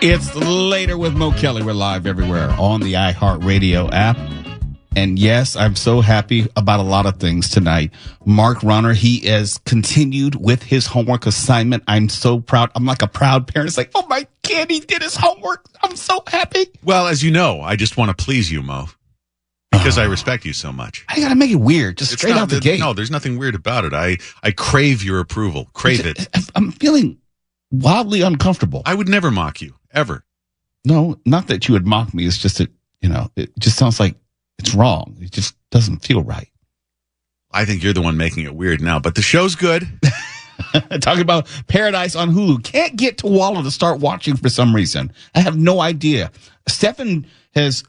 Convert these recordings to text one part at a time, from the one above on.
It's Later with Mo Kelly. We're live everywhere on the iHeartRadio app. And yes, I'm so happy about a lot of things tonight. Mark Runner, he has continued with his homework assignment. I'm so proud. I'm like a proud parent. It's like, oh my kid, he did his homework. I'm so happy. Well, as you know, I just want to please you, Mo, because I respect you so much. I got to make it weird, just straight out the gate. No, there's nothing weird about it. I crave your approval. Crave it. I'm feeling wildly uncomfortable. I would never mock you, ever. No, not that you would mock me. It's just that, it just sounds like it's wrong. It just doesn't feel right. I think you're the one making it weird now, but the show's good. Talking about Paradise on Hulu. Can't get to Walla to start watching for some reason. I have no idea. Stefan has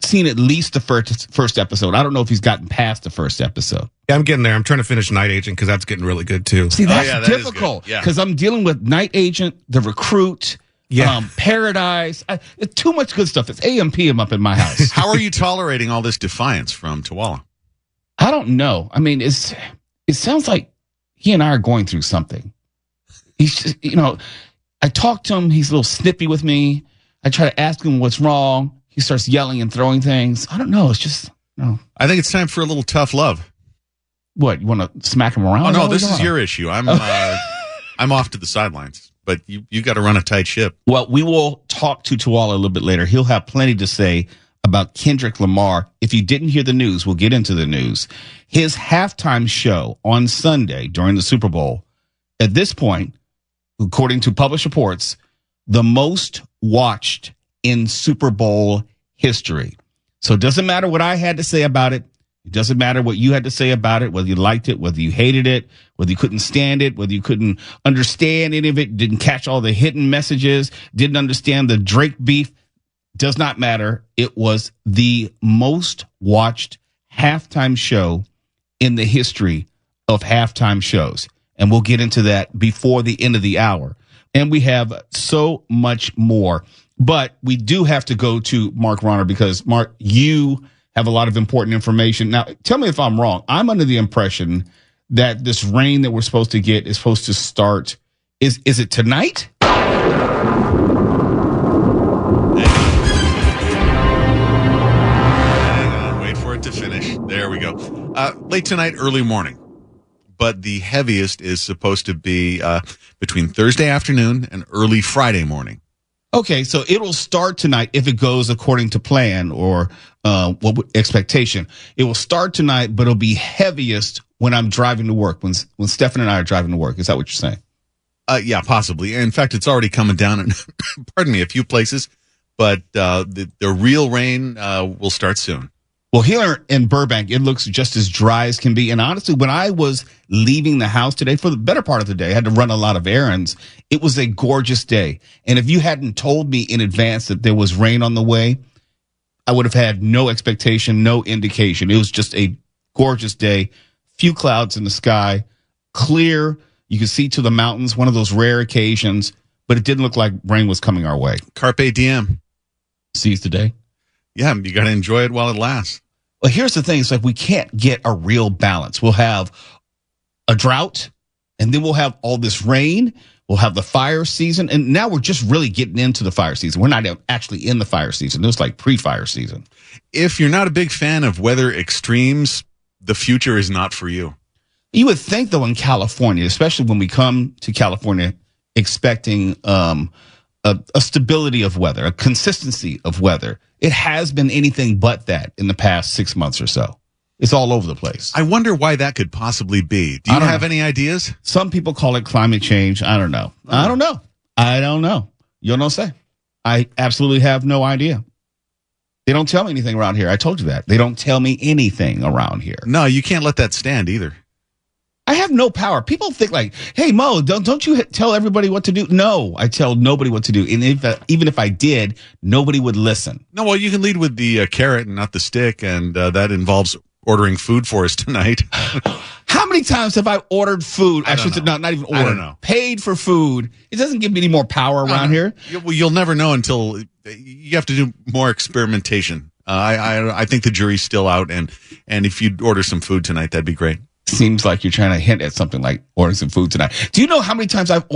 seen at least the first episode. I don't know if he's gotten past the first episode. Yeah, I'm getting there. I'm trying to finish Night Agent because that's getting really good too. See, that's difficult because I'm dealing with Night Agent, The Recruit, Paradise. Too much good stuff. It's AM/PM up in my house. How are you tolerating all this defiance from Tawala? I don't know. I mean, it sounds like he and I are going through something. He's just, I talk to him. He's a little snippy with me. I try to ask him what's wrong. He starts yelling and throwing things. I don't know. It's just, I think it's time for a little tough love. What, you want to smack him around? Oh, no, this is your issue. I'm off to the sidelines, but you got to run a tight ship. Well, we will talk to Tawala a little bit later. He'll have plenty to say about Kendrick Lamar. If you didn't hear the news, we'll get into the news. His halftime show on Sunday during the Super Bowl, at this point, according to published reports, the most watched in Super Bowl history. So it doesn't matter what I had to say about it. It doesn't matter what you had to say about it, whether you liked it, whether you hated it, whether you couldn't stand it, whether you couldn't understand any of it, didn't catch all the hidden messages, didn't understand the Drake beef. Does not matter. It was the most watched halftime show in the history of halftime shows. And we'll get into that before the end of the hour. And we have so much more. But we do have to go to Mark Ronner because, Mark, you have a lot of important information. Now, tell me if I'm wrong. I'm under the impression that this rain that we're supposed to get is supposed to start. Is it tonight? Hang on. Wait for it to finish. There we go. Late tonight, early morning. But the heaviest is supposed to be between Thursday afternoon and early Friday morning. Okay, so it'll start tonight if it goes according to plan or expectation. It will start tonight, but it'll be heaviest when I'm driving to work, when Stefan and I are driving to work. Is that what you're saying? Yeah, possibly. In fact, it's already coming down in, a few places. But the real rain will start soon. Well, here in Burbank, it looks just as dry as can be. And honestly, when I was leaving the house today, for the better part of the day, I had to run a lot of errands. It was a gorgeous day. And if you hadn't told me in advance that there was rain on the way, I would have had no expectation, no indication. It was just a gorgeous day. Few clouds in the sky, clear. You could see to the mountains, one of those rare occasions, but it didn't look like rain was coming our way. Carpe diem. Seize the day. Yeah, you got to enjoy it while it lasts. Well, here's the thing. It's like we can't get a real balance. We'll have a drought, and then we'll have all this rain. We'll have the fire season. And now we're just really getting into the fire season. We're not actually in the fire season. It was like pre-fire season. If you're not a big fan of weather extremes, the future is not for you. You would think, though, in California, especially when we come to California expecting a stability of weather, a consistency of weather. It has been anything but that in the past 6 months or so. It's all over the place. I wonder why that could possibly be. Do you have any ideas? Some people call it climate change. I don't know. I don't know. You don't say. I absolutely have no idea. They don't tell me anything around here. I told you that. They don't tell me anything around here. No, you can't let that stand either. I have no power. People think like, hey, Mo, don't you tell everybody what to do? No, I tell nobody what to do. And even if I did, nobody would listen. No, well, you can lead with the carrot and not the stick, and that involves ordering food for us tonight. How many times have I ordered food? I should say, not even ordered. I don't know. Paid for food. It doesn't give me any more power around here. Well, you'll never know until you have to do more experimentation. I think the jury's still out, and if you'd order some food tonight, that'd be great. Seems like you're trying to hint at something like ordering some food tonight. Do you know how many times I've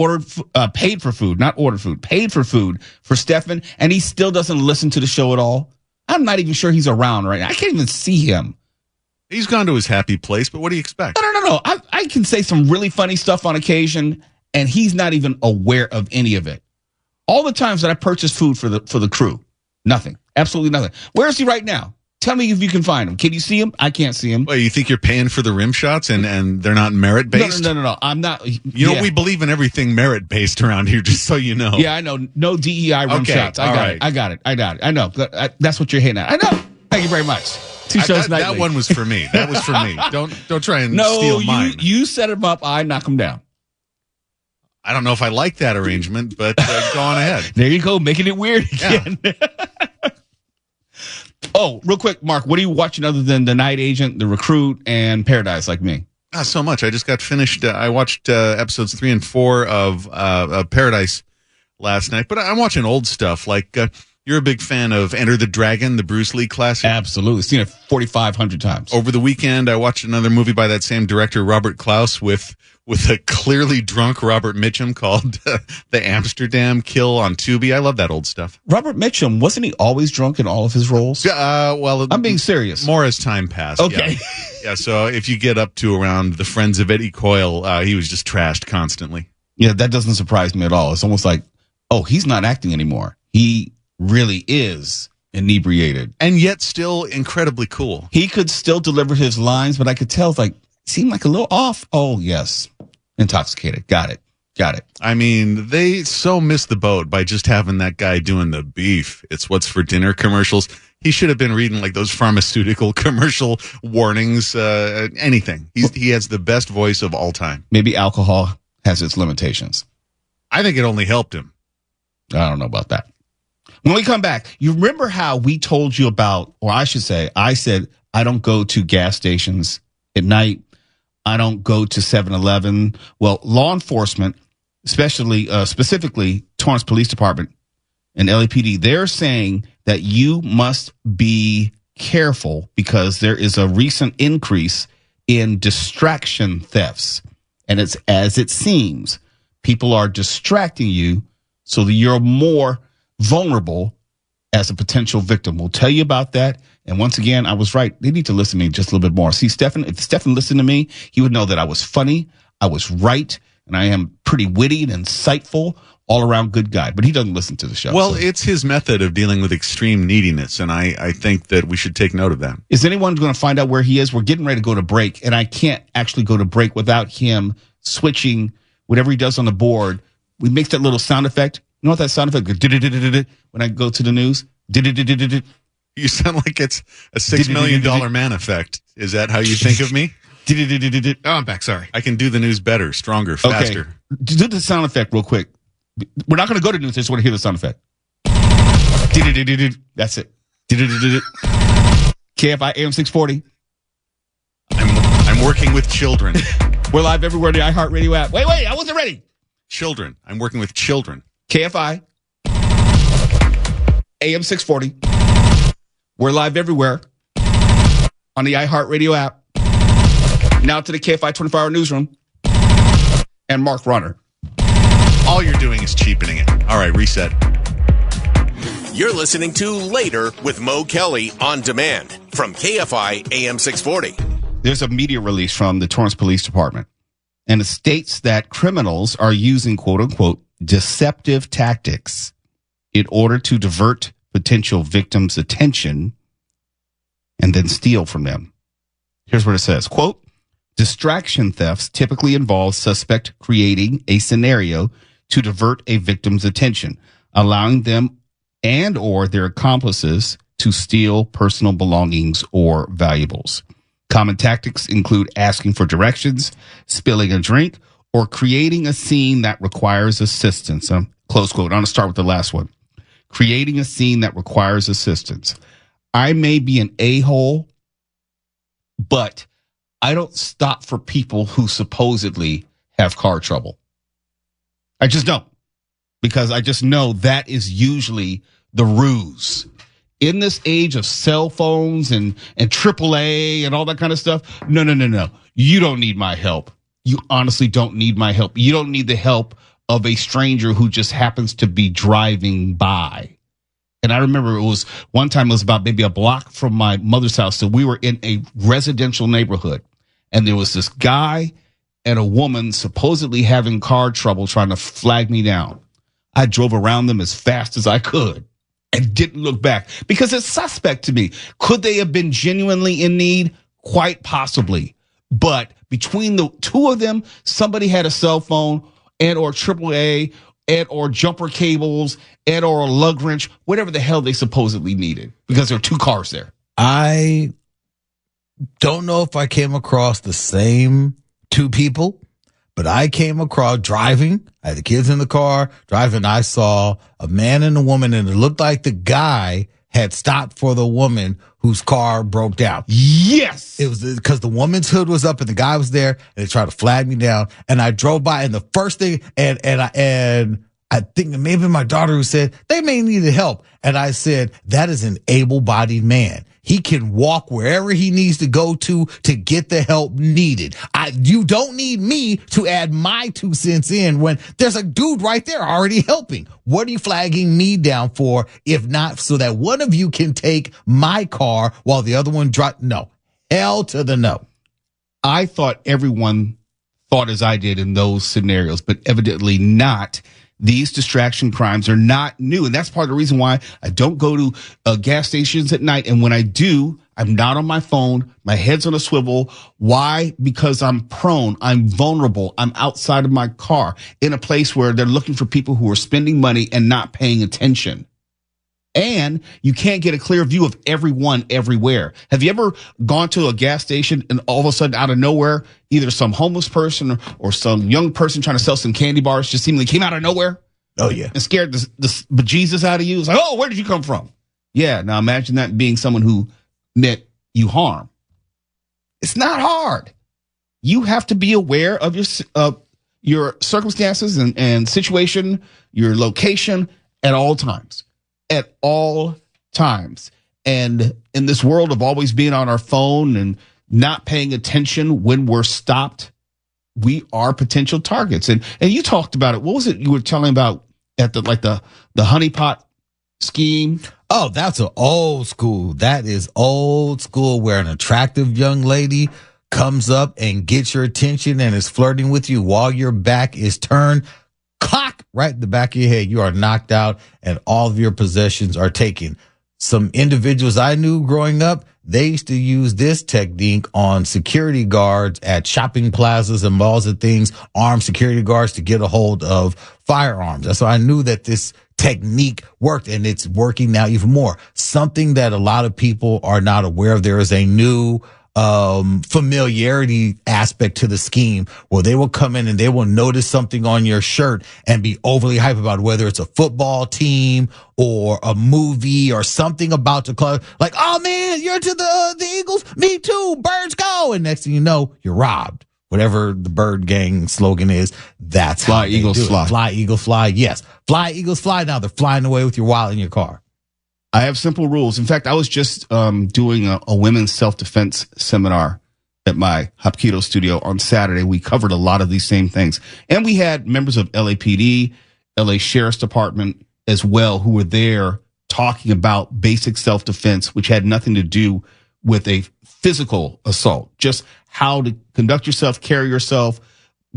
paid for food, not ordered food, paid for food for Stefan, and he still doesn't listen to the show at all? I'm not even sure he's around right now. I can't even see him. He's gone to his happy place, but what do you expect? No. I can say some really funny stuff on occasion, and he's not even aware of any of it. All the times that I purchase food for the crew, nothing, absolutely nothing. Where is he right now? Tell me if you can find him. Can you see him? I can't see him. Well, you think you're paying for the rim shots and they're not merit based? No. I'm not. You know, we believe in everything merit based around here, just so you know. Yeah, I know. No DEI rim shots. I got it. I know. That's what you're hitting at. I know. Thank you very much. Two shows nightly. That one was for me. That was for me. Don't try and steal mine. You set him up. I knock him down. I don't know if I like that arrangement, but go on ahead. There you go, making it weird again. Yeah. Oh, real quick, Mark, what are you watching other than The Night Agent, The Recruit, and Paradise Like Me? Not so much. I just got finished. I watched episodes 3 and 4 of Paradise last night, but I'm watching old stuff. Like, you're a big fan of Enter the Dragon, the Bruce Lee classic? Absolutely. Seen it 4,500 times. Over the weekend, I watched another movie by that same director, Robert Klaus, with a clearly drunk Robert Mitchum called The Amsterdam Kill on Tubi. I love that old stuff. Robert Mitchum, wasn't he always drunk in all of his roles? Well, I'm being serious. More as time passed. Okay. Yeah, so if you get up to around The Friends of Eddie Coyle, he was just trashed constantly. Yeah, that doesn't surprise me at all. It's almost like, oh, he's not acting anymore. He really is inebriated. And yet still incredibly cool. He could still deliver his lines, but I could tell, seemed like a little off. Oh, yes. Intoxicated. Got it. I mean, they so missed the boat by just having that guy doing the beef. It's what's for dinner commercials. He should have been reading like those pharmaceutical commercial warnings, anything. He has the best voice of all time. Maybe alcohol has its limitations. I think it only helped him. I don't know about that. When we come back, you remember how we told you about, or I should say, I said, I don't go to gas stations at night. I don't go to 7-Eleven. Well, law enforcement, specifically Torrance Police Department and LAPD, they're saying that you must be careful because there is a recent increase in distraction thefts. And it's as it seems, people are distracting you so that you're more vulnerable as a potential victim. We'll tell you about that. And once again, I was right. They need to listen to me just a little bit more. See, if Stefan listened to me, he would know that I was funny, I was right, and I am pretty witty and insightful, all around good guy. But he doesn't listen to the show. Well, it's his method of dealing with extreme neediness, and I think that we should take note of that. Is anyone going to find out where he is? We're getting ready to go to break, and I can't actually go to break without him switching whatever he does on the board. We make that little sound effect. You know what that sound effect goes, when I go to the news? You sound like it's a $6 million man effect. Is that how you think of me? Oh, I'm back. Sorry. I can do the news better, stronger, faster. Okay. Do the sound effect real quick. We're not going to go to news. I just want to hear the sound effect. That's it. KFI AM 640. I'm working with children. We're live everywhere on the iHeartRadio app. Wait, I wasn't ready. Children. I'm working with children. KFI AM 640. We're live everywhere on the iHeartRadio app. Now to the KFI 24-hour newsroom and Mark Runner. All you're doing is cheapening it. All right, reset. You're listening to Later with Mo Kelly on demand from KFI AM 640. There's a media release from the Torrance Police Department, and it states that criminals are using, quote unquote, deceptive tactics in order to divert potential victims' attention and then steal from them. Here's what it says, quote, distraction thefts typically involve suspect creating a scenario to divert a victim's attention, allowing them and or their accomplices to steal personal belongings or valuables. Common tactics include asking for directions, spilling a drink, or creating a scene that requires assistance. Close quote. I'm going to start with the last one. Creating a scene that requires assistance. I may be an a-hole, but I don't stop for people who supposedly have car trouble. I just don't. Because I just know that is usually the ruse. In this age of cell phones and AAA and all that kind of stuff, no. You don't need my help. You honestly don't need my help. You don't need the help of a stranger who just happens to be driving by. And I remember it was one time, it was about maybe a block from my mother's house. So we were in a residential neighborhood, and there was this guy and a woman supposedly having car trouble trying to flag me down. I drove around them as fast as I could and didn't look back because it's suspect to me. Could they have been genuinely in need? Quite possibly. But between the two of them, somebody had a cell phone and or AAA and or jumper cables and or a lug wrench, whatever the hell they supposedly needed, because there were two cars there. I don't know if I came across the same two people, but I came across driving. I had the kids in the car driving. I saw a man and a woman, and it looked like the guy had stopped for the woman whose car broke down. Yes. It was because the woman's hood was up and the guy was there, and they tried to flag me down. And I drove by, and the first thing, and I think maybe my daughter who said they may need help. And I said, that is an able-bodied man. He can walk wherever he needs to go to get the help needed. You don't need me to add my 2 cents in when there's a dude right there already helping. What are you flagging me down for, if not so that one of you can take my car while the other one drives? No. Hell to the no. I thought everyone thought as I did in those scenarios, but evidently not. These distraction crimes are not new. And that's part of the reason why I don't go to gas stations at night. And when I do, I'm not on my phone. My head's on a swivel. Why? Because I'm prone. I'm vulnerable. I'm outside of my car in a place where they're looking for people who are spending money and not paying attention. And you can't get a clear view of everyone everywhere. Have you ever gone to a gas station and all of a sudden out of nowhere, either some homeless person or some young person trying to sell some candy bars just seemingly came out of nowhere? Oh, yeah. And scared the bejesus out of you? It's like, oh, where did you come from? Yeah, now imagine that being someone who meant you harm. It's not hard. You have to be aware of your circumstances and situation, your location at all times. At all times. And in this world of always being on our phone and not paying attention when we're stopped, we are potential targets. And you talked about it. What was it you were telling about at the honeypot scheme? Oh, that's an old school. That is old school, where an attractive young lady comes up and gets your attention and is flirting with you while your back is turned. Clock right in the back of your head. You are knocked out and all of your possessions are taken. Some individuals I knew growing up, they used to use this technique on security guards at shopping plazas and malls and things, armed security guards to get a hold of firearms. That's why I knew that this technique worked, and it's working now even more. Something that a lot of people are not aware of. There is a new familiarity aspect to the scheme where they will come in and they will notice something on your shirt and be overly hype about it, whether it's a football team or a movie or something about the club. Like, oh man, you're to the Eagles? Me too. Birds go. And next thing you know, you're robbed. Whatever the Bird Gang slogan is, that's Fly, how they Eagles, do it. fly. Fly, Eagles, fly. Yes. Fly, Eagles, fly. Now they're flying away with your wallet in your car. I have simple rules. In fact, I was just doing a women's self-defense seminar at my Hapkido studio on Saturday. We covered a lot of these same things. And we had members of LAPD, LA Sheriff's Department as well, who were there talking about basic self-defense, which had nothing to do with a physical assault, just how to conduct yourself, carry yourself,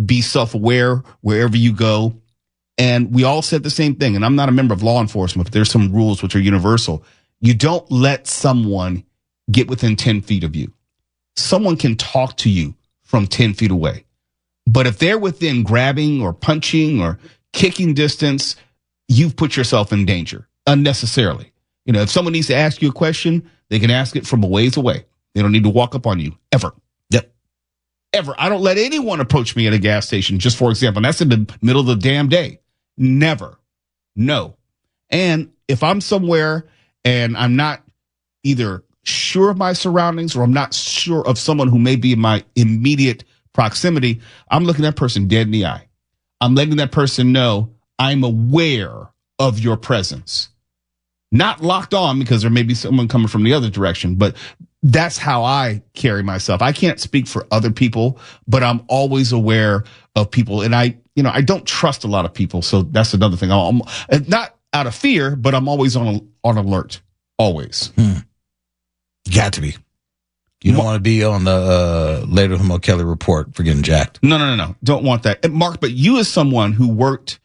be self-aware wherever you go. And we all said the same thing. And I'm not a member of law enforcement, but there's some rules which are universal. You don't let someone get within 10 feet of you. Someone can talk to you from 10 feet away. But if they're within grabbing or punching or kicking distance, you've put yourself in danger unnecessarily. You know, if someone needs to ask you a question, they can ask it from a ways away. They don't need to walk up on you ever. Yep. Ever. I don't let anyone approach me at a gas station, just for example. And that's in the middle of the damn day. Never. No. And if I'm somewhere and I'm not either sure of my surroundings or I'm not sure of someone who may be in my immediate proximity, I'm looking that person dead in the eye. I'm letting that person know I'm aware of your presence. Not locked on, because there may be someone coming from the other direction, but that's how I carry myself. I can't speak for other people, but I'm always aware of people, and I don't trust a lot of people. So that's another thing. I'm not out of fear, but I'm always on alert. Always. Got to be. You don't want to be on the later with Mo Kelly report for getting jacked. No. Don't want that. And Mark, but you as someone who worked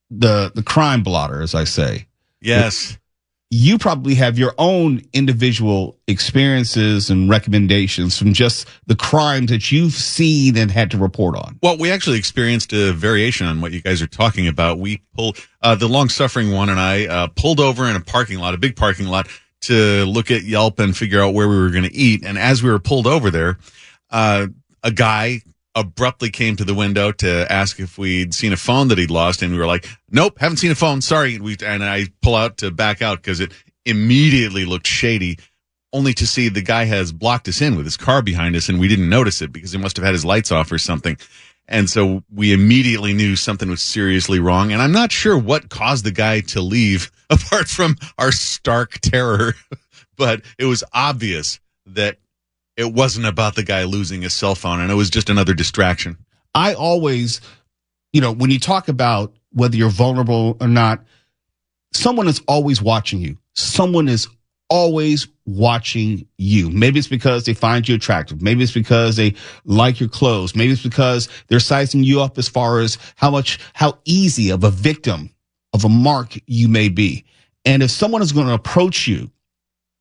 the crime blotter, as I say. Yes. You probably have your own individual experiences and recommendations from just the crimes that you've seen and had to report on. Well, we actually experienced a variation on what you guys are talking about. We pulled, the long-suffering one and I pulled over in a parking lot, a big parking lot, to look at Yelp and figure out where we were going to eat. And as we were pulled over there, a guy abruptly came to the window to ask if we'd seen a phone that he'd lost, and we were like, nope, haven't seen a phone, sorry. And I pull out to back out because it immediately looked shady, only to see the guy has blocked us in with his car behind us, and we didn't notice it because he must have had his lights off or something. And so we immediately knew something was seriously wrong, and I'm not sure what caused the guy to leave apart from our stark terror, but it was obvious that it wasn't about the guy losing his cell phone, and it was just another distraction. I always, when you talk about whether you're vulnerable or not, someone is always watching you. Someone is always watching you. Maybe it's because they find you attractive. Maybe it's because they like your clothes. Maybe it's because they're sizing you up as far as how easy of a victim of a mark you may be. And if someone is going to approach you,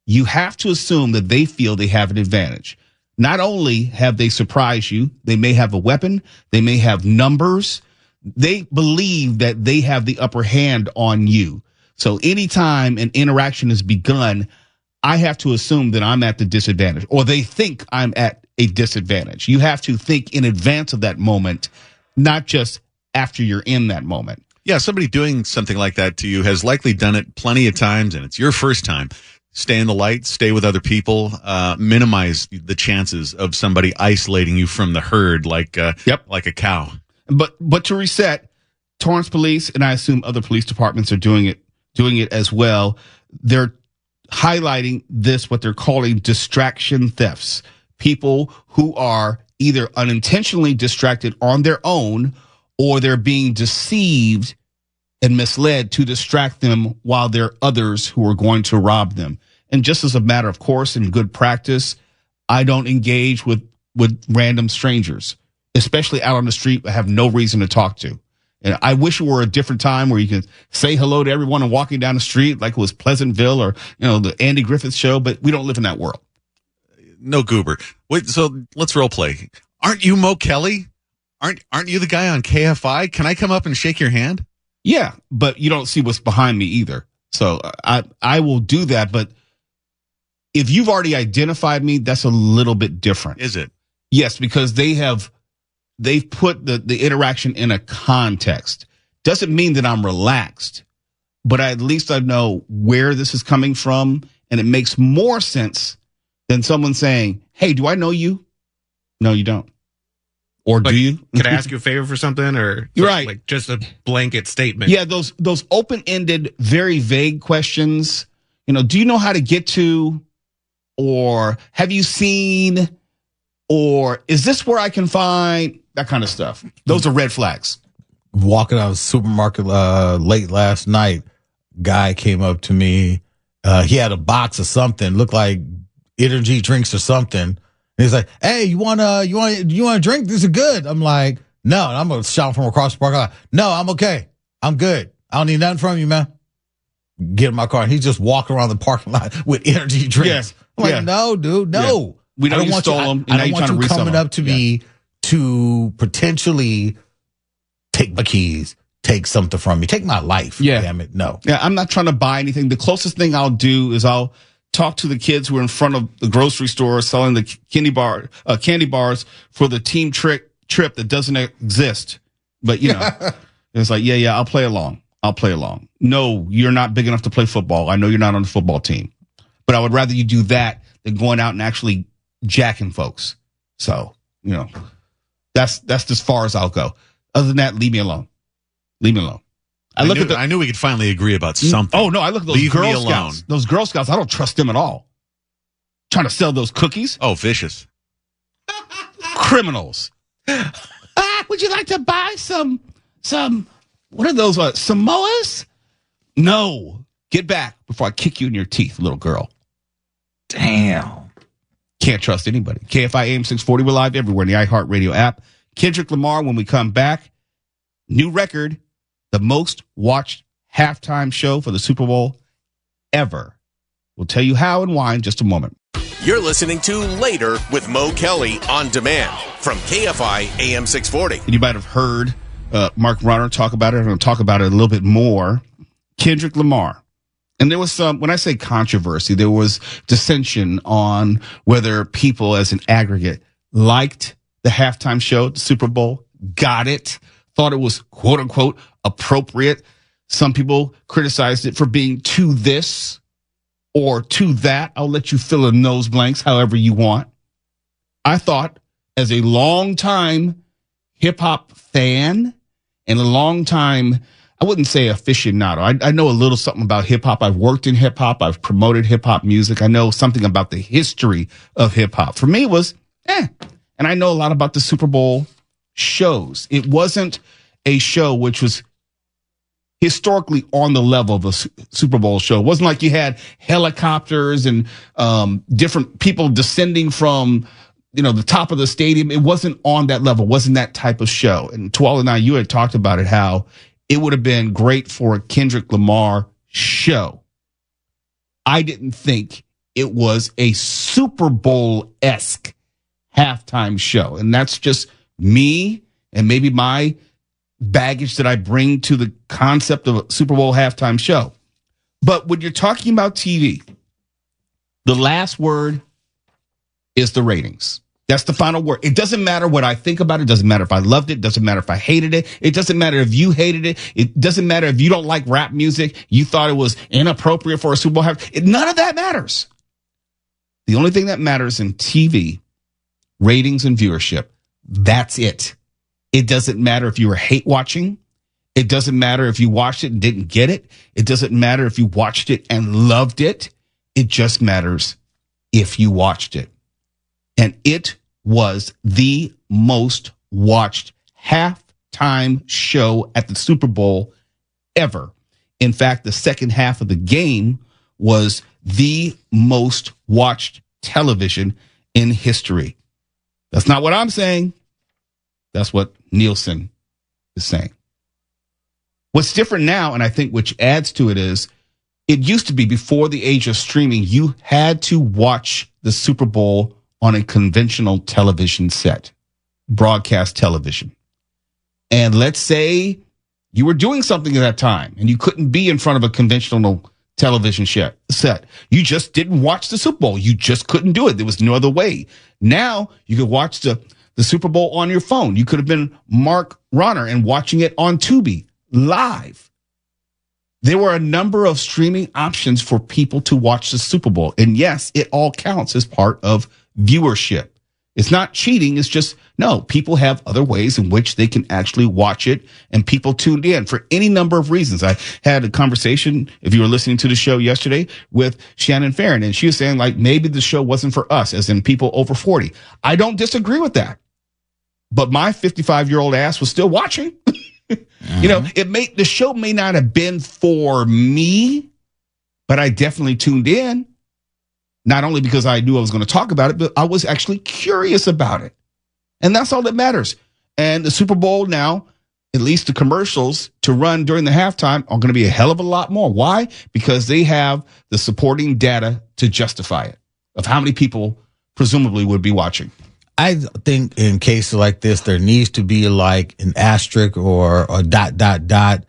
you have to assume that they feel they have an advantage. Not only have they surprised you, they may have a weapon, they may have numbers. They believe that they have the upper hand on you. So anytime an interaction is begun, I have to assume that I'm at the disadvantage, or they think I'm at a disadvantage. You have to think in advance of that moment, not just after you're in that moment. Yeah, somebody doing something like that to you has likely done it plenty of times, and it's your first time. Stay in the light, stay with other people, minimize the chances of somebody isolating you from the herd like a cow. But to reset, Torrance Police, and I assume other police departments are doing it as well. They're highlighting this, what they're calling distraction thefts. People who are either unintentionally distracted on their own, or they're being deceived and misled to distract them while there are others who are going to rob them. And just as a matter of course and good practice, I don't engage with random strangers, especially out on the street I have no reason to talk to. And I wish it were a different time where you can say hello to everyone and walking down the street like it was Pleasantville or, the Andy Griffith Show, but we don't live in that world. No goober. Wait, so let's role play. Aren't you Mo Kelly? Aren't you the guy on KFI? Can I come up and shake your hand? Yeah, but you don't see what's behind me either. So I will do that. But if you've already identified me, that's a little bit different. Is it? Yes, because they've put the interaction in a context. Doesn't mean that I'm relaxed, but at least I know where this is coming from. And it makes more sense than someone saying, hey, do I know you? No, you don't. Or do you? Can I ask you a favor for something? Or you're right. Like just a blanket statement. Yeah, those open-ended, very vague questions. Do you know how to get to? Or have you seen? Or is this where I can find? That kind of stuff. Those are red flags. Walking out of the supermarket late last night, guy came up to me. He had a box of something, looked like energy drinks or something. And he's like, "Hey, you want a drink? This is good." I'm like, "No." And I'm gonna shout from across the parking lot, "No, I'm okay. I'm good. I don't need nothing from you, man." Get in my car. And he's just walking around the parking lot with energy drinks. Yeah. I'm like, "No, dude, no." Yeah. We know you stole them. I don't want you coming up to me to potentially take my keys, take something from me, take my life. Yeah. Damn it. No. Yeah, I'm not trying to buy anything. The closest thing I'll do is I'll talk to the kids who are in front of the grocery store selling the candy bars for the team trip that doesn't exist. But, it's like, yeah, I'll play along. No, you're not big enough to play football. I know you're not on the football team. But I would rather you do that than going out and actually jacking folks. So, that's as far as I'll go. Other than that, leave me alone. I knew we could finally agree about something. Oh, no, I look at those Girl Scouts. Those Girl Scouts, I don't trust them at all. trying to sell those cookies. Oh, vicious. Criminals. Would you like to buy some, what are those, Samoas? No. Get back before I kick you in your teeth, little girl. Damn. Can't trust anybody. KFI AM 640, we're live everywhere in the iHeartRadio app. Kendrick Lamar, when we come back, new record, the most watched halftime show for the Super Bowl ever. We'll tell you how and why in just a moment. You're listening to Later with Mo Kelly on demand from KFI AM 640. And you might have heard Mark Runner talk about it. I'm going to talk about it a little bit more. Kendrick Lamar. And there was some, when I say controversy, there was dissension on whether people as an aggregate liked the halftime show at the Super Bowl, got it, thought it was quote unquote appropriate. Some people criticized it for being too this or to that. I'll let you fill in those blanks however you want. I thought, as a long-time hip-hop fan and a long-time, I wouldn't say aficionado. I know a little something about hip-hop. I've worked in hip-hop. I've promoted hip-hop music. I know something about the history of hip-hop. For me, it was, And I know a lot about the Super Bowl shows. It wasn't a show which was historically on the level of a Super Bowl show. It wasn't like you had helicopters and different people descending from, the top of the stadium. It wasn't on that level. It wasn't that type of show. And Tuala and I, you had talked about it, how it would have been great for a Kendrick Lamar show. I didn't think it was a Super Bowl-esque halftime show. And that's just me and maybe my baggage that I bring to the concept of a Super Bowl halftime show. But when you're talking about TV, the last word is the ratings. That's the final word. It doesn't matter what I think about it. It doesn't matter if I loved it. It doesn't matter if I hated it. It doesn't matter if you hated it. It doesn't matter if you don't like rap music. You thought it was inappropriate for a Super Bowl halftime. None of that matters. The only thing that matters in TV, ratings and viewership, that's it. It doesn't matter if you were hate watching. It doesn't matter if you watched it and didn't get it. It doesn't matter if you watched it and loved it. It just matters if you watched it. And it was the most watched halftime show at the Super Bowl ever. In fact, the second half of the game was the most watched television in history. That's not what I'm saying. That's what Nielsen is saying. What's different now, and I think which adds to it, is it used to be, before the age of streaming, you had to watch the Super Bowl on a conventional television set, broadcast television. And let's say you were doing something at that time and you couldn't be in front of a conventional television set. You just didn't watch the Super Bowl. You just couldn't do it. There was no other way. Now you could watch the Super Bowl on your phone. You could have been Mark Runner and watching it on Tubi live. There were a number of streaming options for people to watch the Super Bowl. And yes, it all counts as part of viewership. It's not cheating. It's just, no, people have other ways in which they can actually watch it, and people tuned in for any number of reasons. I had a conversation, if you were listening to the show yesterday, with Shannon Farron, and she was saying, like, maybe the show wasn't for us, as in people over 40. I don't disagree with that. But my 55-year-old ass was still watching. The show may not have been for me, but I definitely tuned in. Not only because I knew I was going to talk about it, but I was actually curious about it. And that's all that matters. And the Super Bowl now, at least the commercials to run during the halftime, are going to be a hell of a lot more. Why? Because they have the supporting data to justify it, of how many people presumably would be watching. I think in cases like this, there needs to be like an asterisk or a ...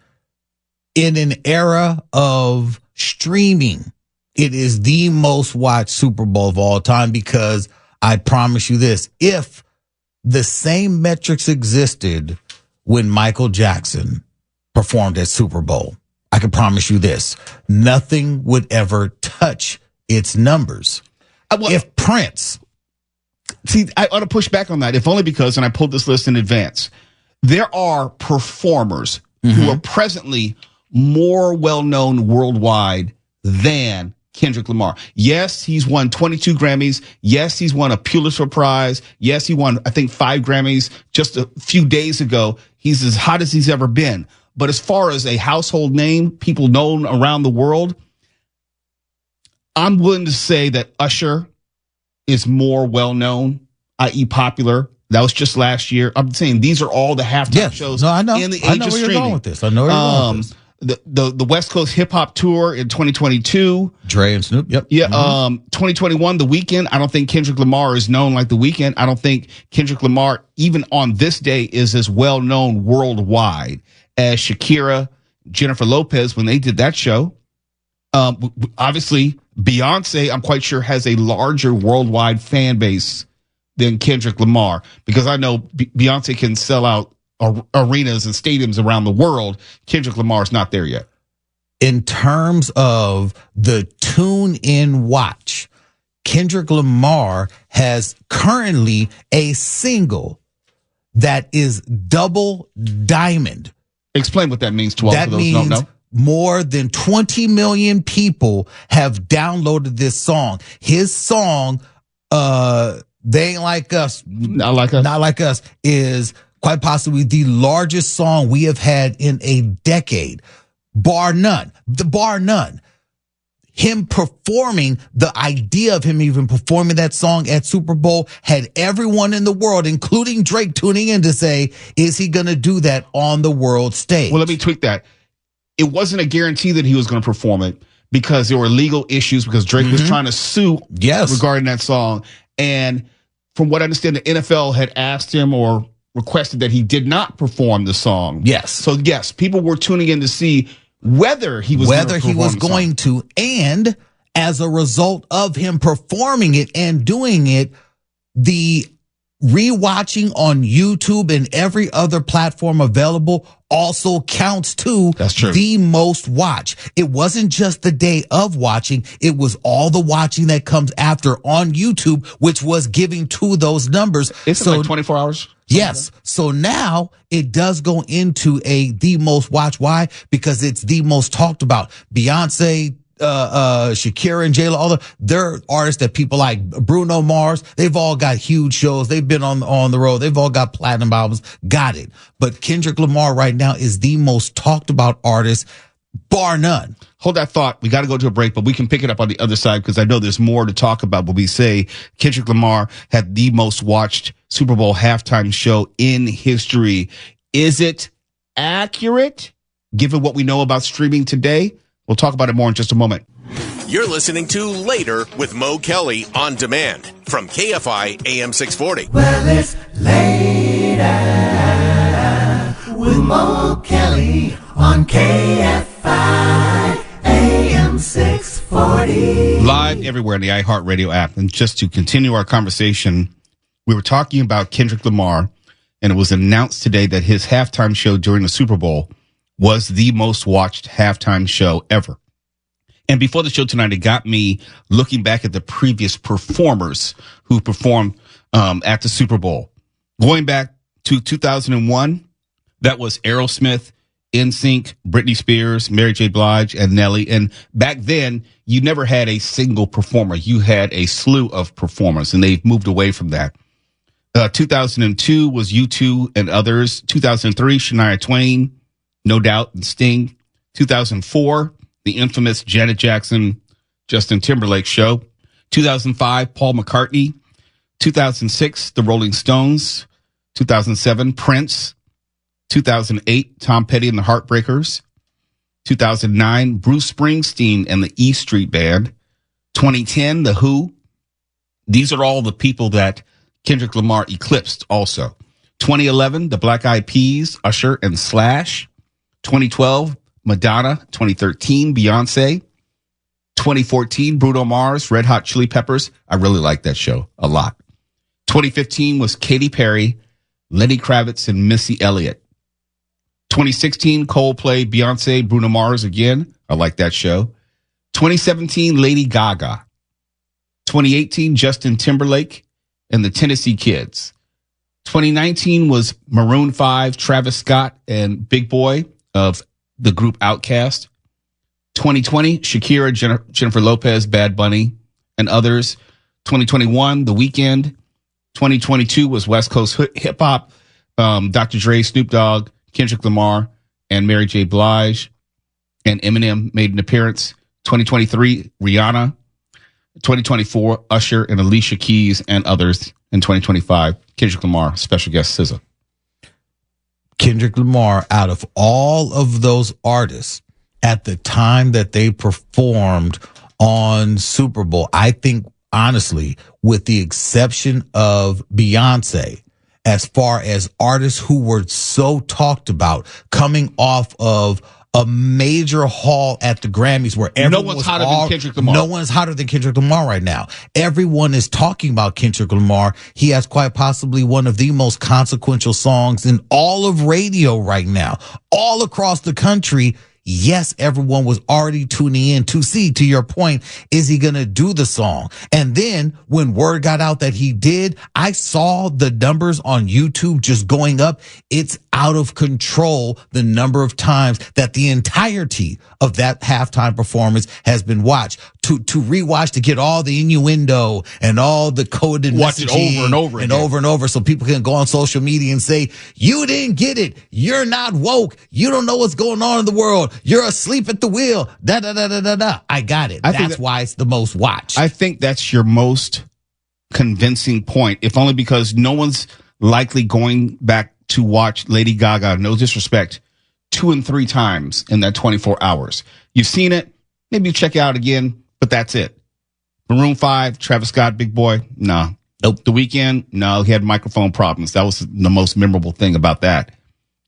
In an era of streaming, it is the most watched Super Bowl of all time, because I promise you this, if the same metrics existed when Michael Jackson performed at Super Bowl, I can promise you this, nothing would ever touch its numbers. If Prince... See, I ought to push back on that, if only because, and I pulled this list in advance, there are performers who are presently more well-known worldwide than Kendrick Lamar. Yes, he's won 22 Grammys. Yes, he's won a Pulitzer Prize. Yes, he won, I think, 5 Grammys just a few days ago. He's as hot as he's ever been. But as far as a household name, people known around the world, I'm willing to say that Usher is more well-known, i.e. popular. That was just last year. I'm saying these are all the halftime shows I know. in the I age know of where streaming. you're going with this. I know where you're going with this. The West Coast Hip Hop Tour in 2022. Dre and Snoop. Yep. Yeah. 2021, The Weeknd. I don't think Kendrick Lamar is known like The Weeknd. I don't think Kendrick Lamar, even on this day, is as well known worldwide as Shakira, Jennifer Lopez when they did that show. Obviously, Beyonce, I'm quite sure, has a larger worldwide fan base than Kendrick Lamar, because I know Beyonce can sell out arenas and stadiums around the world. Kendrick Lamar is not there yet. In terms of the tune in watch, Kendrick Lamar has currently a single that is double diamond. Explain what that means to all of those who don't know. More than 20 million people have downloaded this song. His song, They Ain't Like Us, Not Like Us, is quite possibly the largest song we have had in a decade. Bar none. Him performing, the idea of him even performing that song at Super Bowl had everyone in the world, including Drake, tuning in to say, is he going to do that on the world stage? Well, let me tweak that. It wasn't a guarantee that he was going to perform it because there were legal issues, because Drake was trying to sue regarding that song. And from what I understand, the NFL had asked him or requested that he did not perform the song. Yes. So yes, people were tuning in to see whether he was going to, and as a result of him performing it and doing it, the rewatching on YouTube and every other platform available also counts too. That's true. The most watch. It wasn't just the day of watching. It was all the watching that comes after on YouTube, which was giving to those numbers. It's like 24 hours. Yes. So now it does go into the most watch. Why? Because it's the most talked about. Beyonce, Shakira and J-Lo, they're artists that people like. Bruno Mars, they've all got huge shows. They've been on the road. They've all got platinum albums. Got it. But Kendrick Lamar right now is the most talked about artist, bar none. Hold that thought. We got to go to a break, but we can pick it up on the other side, because I know there's more to talk about. But we say Kendrick Lamar had the most watched Super Bowl halftime show in history. Is it accurate, given what we know about streaming today? We'll talk about it more in just a moment. You're listening to Later with Mo Kelly on demand from KFI AM 640. Well, it's Later with Mo Kelly on KFI AM 640. Live everywhere in the iHeartRadio app. And just to continue our conversation, we were talking about Kendrick Lamar, and it was announced today that his halftime show during the Super Bowl was the most watched halftime show ever. And before the show tonight, it got me looking back at the previous performers who performed at the Super Bowl. Going back to 2001, that was Aerosmith, NSYNC, Britney Spears, Mary J. Blige, and Nelly. And back then, you never had a single performer. You had a slew of performers, and they've moved away from that. 2002 was U2 and others. 2003, Shania Twain, No Doubt, and Sting. 2004, the infamous Janet Jackson, Justin Timberlake show. 2005, Paul McCartney. 2006, the Rolling Stones. 2007, Prince. 2008, Tom Petty and the Heartbreakers. 2009, Bruce Springsteen and the E Street Band. 2010, The Who. These are all the people that Kendrick Lamar eclipsed also. 2011, the Black Eyed Peas, Usher, and Slash. 2012, Madonna. 2013, Beyonce. 2014, Bruno Mars, Red Hot Chili Peppers. I really like that show a lot. 2015 was Katy Perry, Lenny Kravitz, and Missy Elliott. 2016, Coldplay, Beyonce, Bruno Mars again. I like that show. 2017, Lady Gaga. 2018, Justin Timberlake and the Tennessee Kids. 2019 was Maroon 5, Travis Scott, and Big Boy of the group Outkast. 2020, Shakira, Jennifer Lopez, Bad Bunny, and others. 2021, The Weeknd. 2022 was West Coast hip hop. Dr. Dre, Snoop Dogg, Kendrick Lamar, and Mary J. Blige. And Eminem made an appearance. 2023, Rihanna. 2024, Usher and Alicia Keys and others. In 2025, Kendrick Lamar, special guest SZA. Kendrick Lamar, out of all of those artists, at the time that they performed on Super Bowl, I think, honestly, with the exception of Beyonce, as far as artists who were so talked about coming off of a major haul at the Grammys where everyone no one's hotter than Kendrick Lamar. No one's hotter than Kendrick Lamar right now. Everyone is talking about Kendrick Lamar. He has quite possibly one of the most consequential songs in all of radio right now, all across the country. Yes, everyone was already tuning in to see, to your point, is he going to do the song? And then when word got out that he did, I saw the numbers on YouTube just going up. It's out of control, the number of times that the entirety of that halftime performance has been watched. To rewatch, to get all the innuendo and all the coded watch it messaging over and over and again. over and over, so people can go on social media and say, you didn't get it. You're not woke. You don't know what's going on in the world. You're asleep at the wheel. Da da da da da da. I got it. That's why it's the most watched. I think that's your most convincing point, if only because no one's likely going back to watch Lady Gaga, no disrespect, 2 and 3 times in that 24 hours. You've seen it. Maybe you check it out again, but that's it. Maroon 5, Travis Scott, Big Boy, no. Nope. The Weeknd, no, he had microphone problems. That was the most memorable thing about that.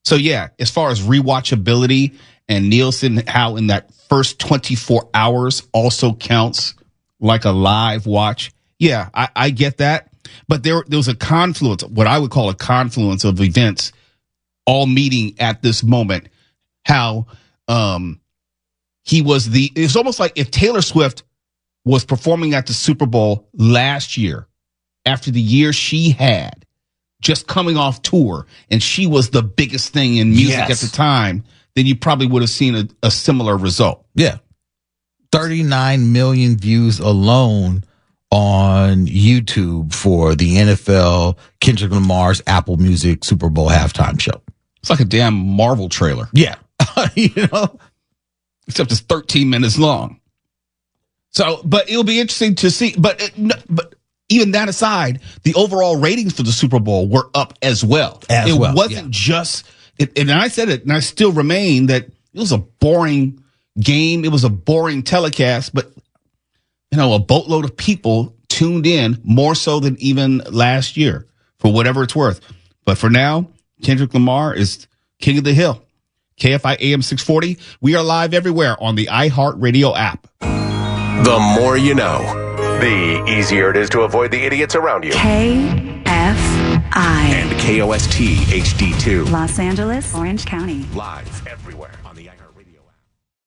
So yeah, as far as rewatchability and Nielsen, how in that first 24 hours also counts like a live watch. Yeah, I get that. But there was a confluence, what I would call a confluence of events all meeting at this moment. How it's almost like if Taylor Swift was performing at the Super Bowl last year after the year she had, just coming off tour, and she was the biggest thing in music at the time, then you probably would have seen a similar result. Yeah. 39 million views alone on YouTube for the NFL Kendrick Lamar's Apple Music Super Bowl halftime show. It's like a damn Marvel trailer. Yeah. You know? Except it's 13 minutes long. So, but it'll be interesting to see. But even that aside, the overall ratings for the Super Bowl were up as well. It wasn't just, and I said it, and I still remain that it was a boring game. It was a boring telecast, but a boatload of people tuned in more so than even last year, for whatever it's worth. But for now, Kendrick Lamar is king of the hill. KFI AM 640. We are live everywhere on the iHeartRadio app. The more you know, the easier it is to avoid the idiots around you. KFI. And KOST HD2. Los Angeles, Orange County. Live everywhere.